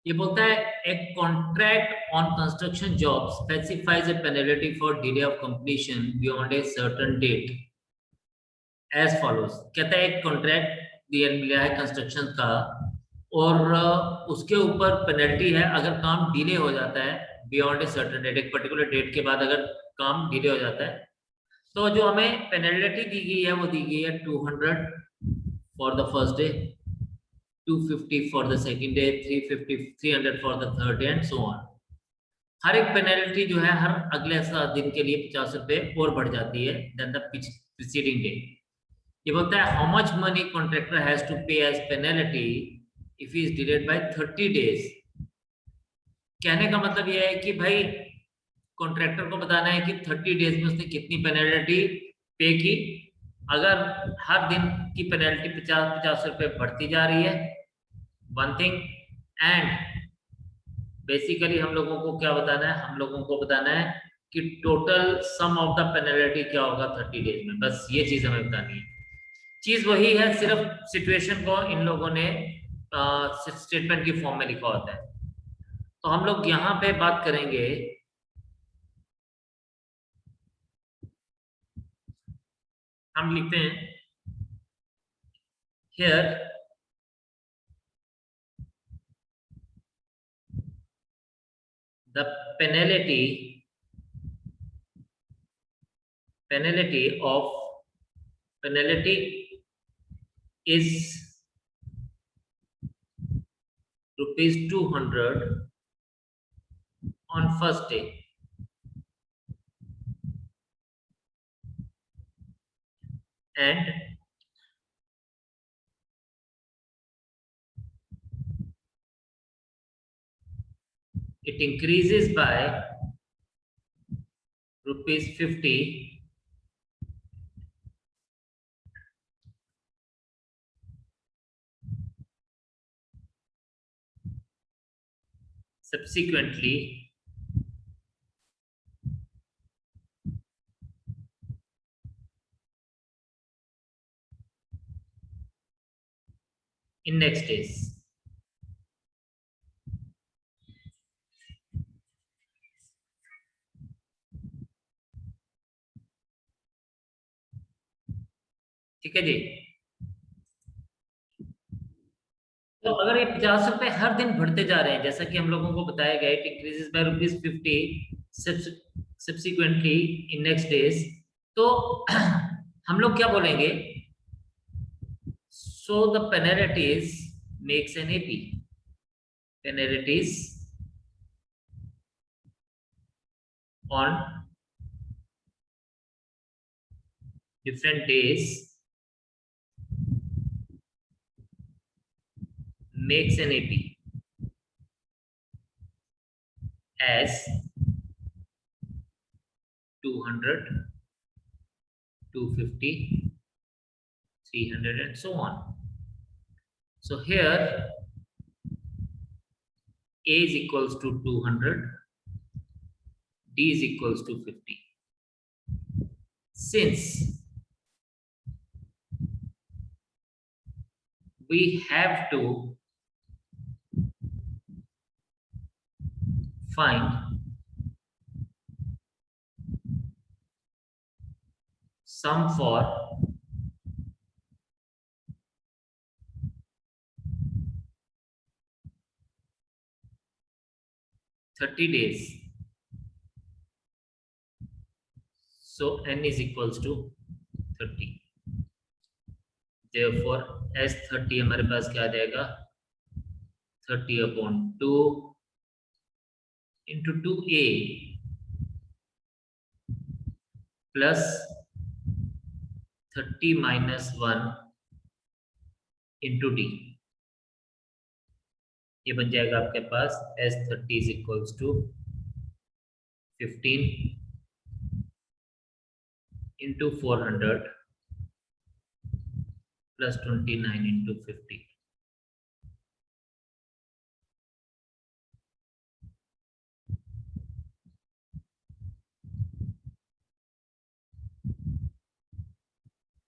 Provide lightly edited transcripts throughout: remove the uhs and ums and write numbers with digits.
ये बोलता है एक contract on construction job specifies a penalty for delay of completion beyond a certain date as follows. कहता है एक कॉन्ट्रैक्ट दिया मिला है कंस्ट्रक्शन का और उसके ऊपर पेनल्टी है अगर काम डिले हो जाता है बियॉन्ड ए सर्टेन डेट, एक पर्टिकुलर डेट के बाद अगर काम डिले हो जाता है तो जो हमें पेनल्टी दी गई है वो दी गई है 200 for the first day, 250 for the second day, 300 for the third day and so on. हर एक पेनल्टी जो है हर अगले 7 दिन के लिए 50 रुपए और बढ़ जाती है देन द प्रीसीडिंग डे। ये बोलता है how much money contractor has to pay as penalty if he is delayed by 30 days. कहने का मतलब यह है कि भाई कॉन्ट्रैक्टर को बताना है कि 30 डेज में उसने कितनी पेनल्टी पे की। अगर हर दिन की पेनल्टी 50-50 रुपए बढ़ती जा रही है वन थिंग, एंड बेसिकली हम लोगों को क्या बताना है, हम लोगों को बताना है कि total sum of the penalty क्या होगा 30 डेज में। बस ये चीज हमें बतानी है। चीज वही है, सिर्फ सिचुएशन को इन लोगों ने स्टेटमेंट की फॉर्म में लिखा होता है। तो हम लोग यहाँ पे बात करेंगे, हम लिखते हैं here the penalty is rupees 200 on first day and it increases by rupees 50 subsequently in next days। ठीक है जी। तो अगर ये 50 रुपए हर दिन बढ़ते जा रहे हैं जैसा कि हम लोगों को बताया गया, it increases by rupees 50 subsequently in next days, तो हम लोग क्या बोलेंगे, so the penalties makes an AP. Penalties on different days makes an AP as 200, 250, 300 and so on. So here A is equals to 200, D is equals to 50. Since we have to find sum for days, so n is equals to 30। therefore as 30 हमारे पास क्या आ जाएगा, 30/2 into 2a plus 30 minus 1 into d। ये बन जाएगा आपके पास as 30 is equals to 15 into 400 plus 29 into 50।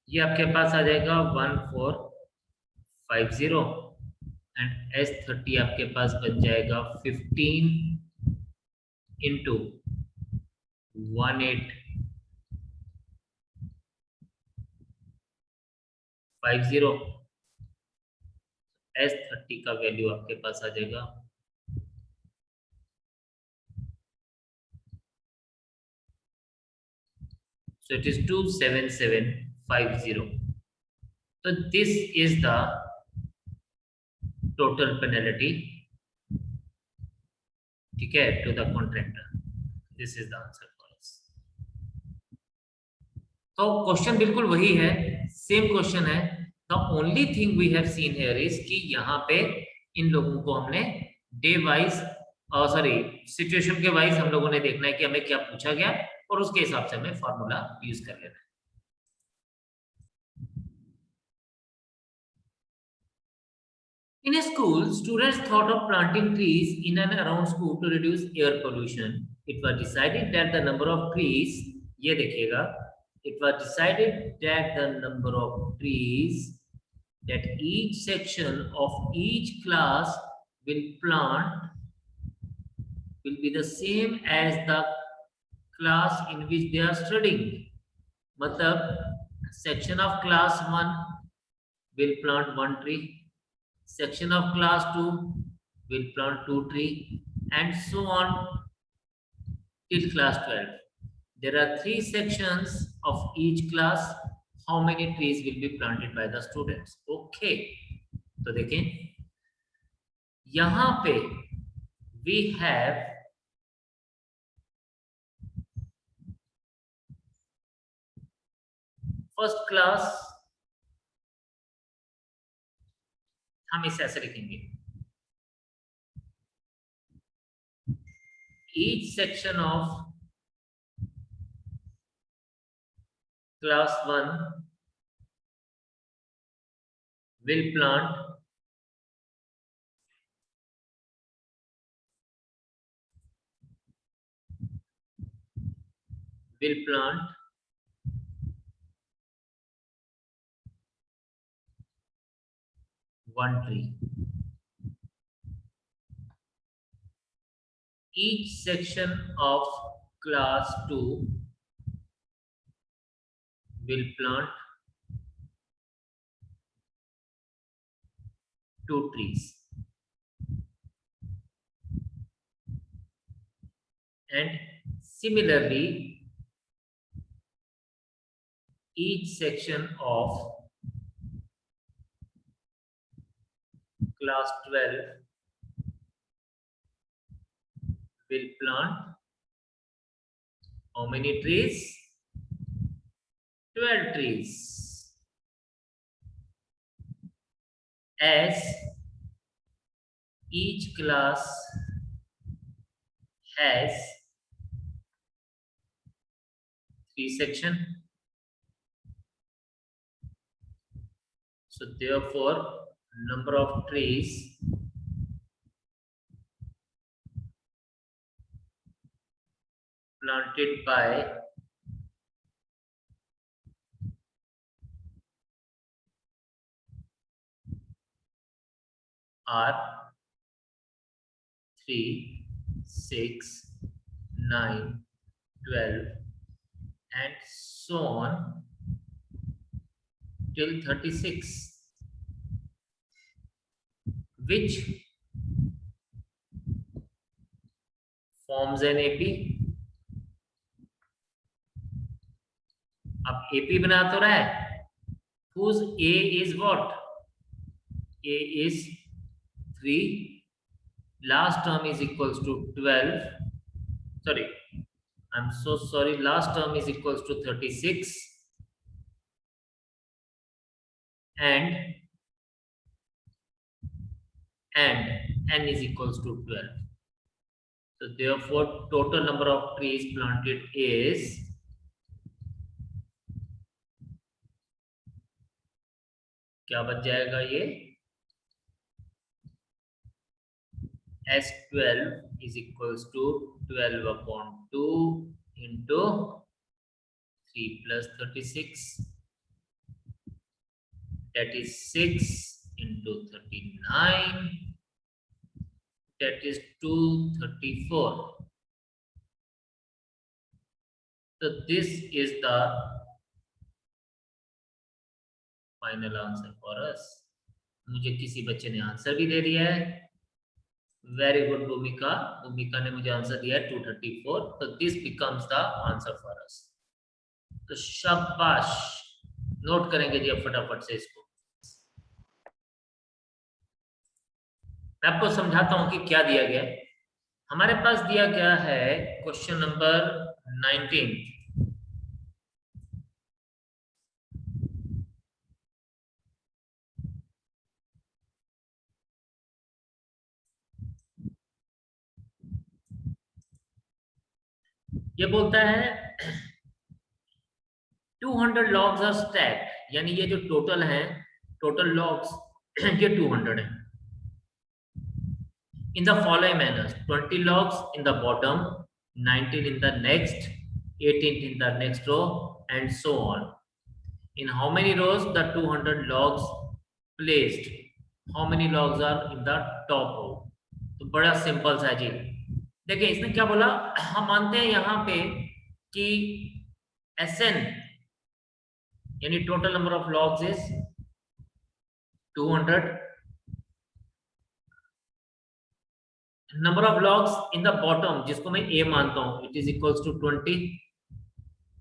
ये आपके पास आ जाएगा 1450 एंड S30 आपके पास बन जाएगा 15 इंटू 1850। S30 का वैल्यू आपके पास आ जाएगा so it is 27750. so this is the total penalty, ठीक है, to the contractor. This is the answer for us. तो क्वेश्चन बिल्कुल वही है, सेम क्वेश्चन है. The only thing we have seen here is कि यहाँ पे इन लोगों को हमने डे वाइज सॉरी सिचुएशन के वाइज हम लोगों ने देखना है कि हमें क्या पूछा गया और उसके हिसाब से हमें फॉर्मूला यूज कर लेना है. In a school, students thought of planting trees in and around school to reduce air pollution. It was decided that the number of trees, ये देखिएगा, it was decided that the number of trees that each section of each class will plant will be the same as the class in which they are studying. मतलब section of class 1 will plant 1 tree, section of class 2 will plant 2 tree, and so on till class 12. There are 3 sections of each class. How many trees will be planted by the students? Okay, तो देखें यहाँ पे we have first class, हम इसे ऐसे लिखेंगे, each section of class 1 will plant one tree. Each section of class 2 will plant 2 trees. And similarly, each section of class 12 will plant how many trees? 12 trees. As each class has 3 sections, so therefore number of trees planted by are 3, 6, 9, 12 and so on till 36, which forms an AP. अब AP बना तो रहा है, whose A is what? A is 3, last term is equals to 12, sorry, I'm so sorry, last term is equals to 36 and n is equals to 12. So therefore total number of trees planted is क्या बच जाएगा ये S12 is equals to 12 upon 2 into 3 plus 36, that is 6 into 39 that is 234. So this is the final answer for us. मुझे किसी बच्चे ने answer भी दे दिया है, वेरी गुड भूमिका। भूमिका ने मुझे आंसर दिया है 234। तो this becomes the answer for us. तो शाबाश, नोट करेंगे जी अब फटाफट से इसको। मैं आपको समझाता हूं कि क्या दिया गया है। हमारे पास दिया गया है क्वेश्चन नंबर 19। ये बोलता है 200 लॉग्स आर स्टैक्ड, यानी ये जो टोटल है, टोटल लॉग्स ये 200 है। In the following manners: 20 logs in the bottom, 19 in the next, 18 in the next row, and so on. In how many rows the 200 logs placed? How many logs are in the top row? तो बड़ा simple सा जी। देखिए इसने क्या बोला, हम मानते हैं यहाँ पे कि SN यानी total number of logs is 200, number of logs in the bottom जिसको मैं A मानता हूं इट इज इक्वल्स टू 20,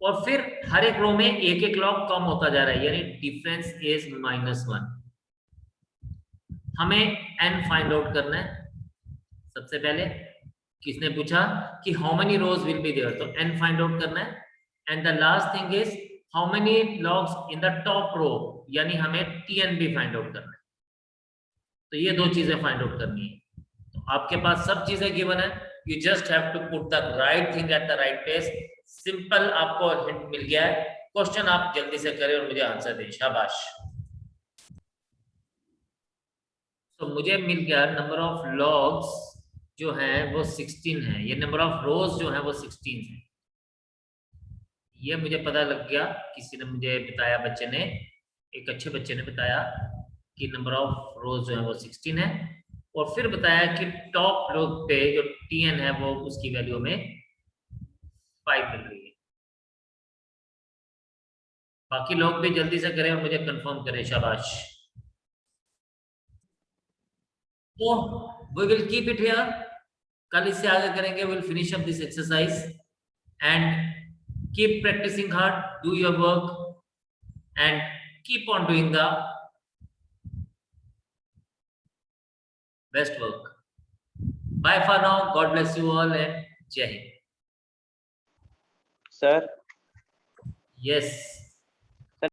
और फिर हर एक रो में एक एक लॉग कम होता जा रहा है, यानी डिफरेंस इज -1। हमें n फाइंड आउट करना है। सबसे पहले किसने पूछा कि how many rows will be there, तो n फाइंड आउट करना है। And the last thing is how many logs in the top row, यानी हमें Tn भी फाइंड आउट करना है। तो ये दो चीजें फाइंड आउट करनी है। तो आपके पास सब चीजें गिवन है, you just have to put the right thing at the right place. Simple आपको हिंट मिल गया है। क्वेश्चन आप जल्दी से करें और मुझे आंसर दें। शाबाश। तो मुझे मिल गया नंबर ऑफ लॉग्स जो है वो 16 है, ये नंबर ऑफ रोज जो है वो 16 है। ये मुझे पता लग गया, किसी ने मुझे बताया, बच्चे ने, एक अच्छे बच्चे ने बताया कि नंबर ऑफ रोज जो है वो 16 है, और फिर बताया कि टॉप रो पे जो Tn है वो उसकी वैल्यू में 5 मिल रही है। बाकी लोग भी जल्दी से करें और मुझे कंफर्म करें। शाबाश। तो we will keep it here, कल इससे आगे करेंगे। Will finish up this exercise and keep practising hard, do your work and keep on doing the best work. Bye for now. God bless you all and Jai Hind. Sir. Yes.